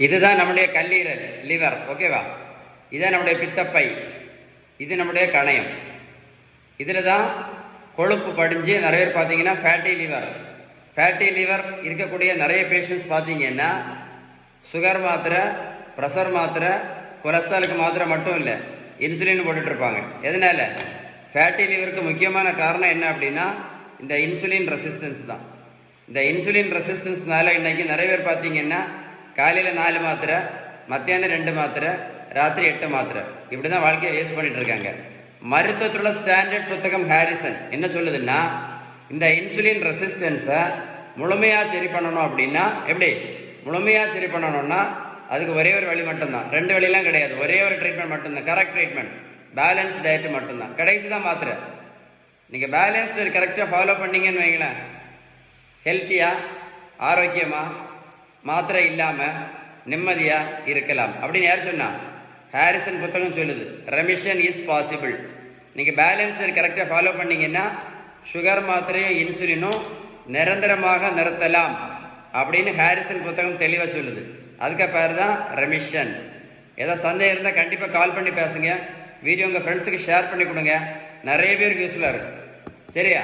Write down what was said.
இதுதான் நம்முடைய கல்லீரல், லிவர். ஓகேவா? இதுதான் நம்முடைய பித்தப்பை, இது நம்முடைய கணையம். இதில் தான் கொழுப்பு படிஞ்சு நிறைய பேர் பார்த்தீங்கன்னா ஃபேட்டி லிவர். ஃபேட்டி லிவர் இருக்கக்கூடிய நிறைய பேஷண்ட்ஸ் பார்த்தீங்கன்னா சுகர் மாத்திரை, ப்ரெஷர் மாத்திரை, கொலஸ்ட்ராலுக்கு மாத்திரை மட்டும் இல்லை, இன்சுலின் போட்டுட்ருப்பாங்க. எதனால்? ஃபேட்டி லிவருக்கு முக்கியமான காரணம் என்ன அப்படின்னா இந்த இன்சுலின் ரெசிஸ்டன்ஸ் தான். இந்த இன்சுலின் ரெசிஸ்டன்ஸ்னால இன்றைக்கி நிறைய பேர் பார்த்தீங்கன்னா காலையில் 4 மாத்திரை, மத்தியானம் 2 மாத்திரை, ராத்திரி 8 மாத்திரை, இப்படி தான் வாழ்க்கையை வேஸ்ட் பண்ணிட்டு இருக்காங்க. மருத்துவத்துள்ள ஸ்டாண்டர்ட் புத்தகம் ஹாரிசன் என்ன சொல்லுதுன்னா, இந்த இன்சுலின் ரெசிஸ்டன்ஸை முழுமையாக சரி பண்ணணும் அப்படின்னா எப்படி முழுமையாக சரி பண்ணணும்னா அதுக்கு ஒரே ஒரு வழி மட்டும்தான், 2 வழியெல்லாம் கிடையாது, ஒரே ஒரு ட்ரீட்மெண்ட் மட்டும்தான், கரெக்ட் ட்ரீட்மெண்ட், பேலன்ஸ் டயட்டு மட்டும்தான். கடைசி தான் மாத்திரை. நீங்கள் பேலன்ஸ் டயட் கரெக்டாக ஃபாலோ பண்ணிங்கன்னு வைங்களேன், ஹெல்த்தியாக ஆரோக்கியமாக மாத்திரை இல்லாமல் நிம்மதியாக இருக்கலாம். அப்படின்னு யார் சொன்னா? ஹாரிசன் புத்தகம் சொல்லுது. Remission is possible. நீங்கள் பேலன்ஸ் டயட் கரெக்டாக ஃபாலோ பண்ணிங்கன்னா சுகர் மாத்திரையும் இன்சுலினும் நிரந்தரமாக நிறுத்தலாம் அப்படின்னு ஹாரிசன் புத்தகம் தெளிவாக சொல்லுது. அதுக்கு பேர் தான் ரெமிஷன். ஏதாவது சந்தேகம் இருந்தால் கண்டிப்பாக கால் பண்ணி பேசுங்க. வீடியோ உங்கள் ஃப்ரெண்ட்ஸுக்கு ஷேர் பண்ணி கொடுங்க, நிறைய பேருக்கு யூஸ்ஃபுல்லாக இருக்கும். சரியா?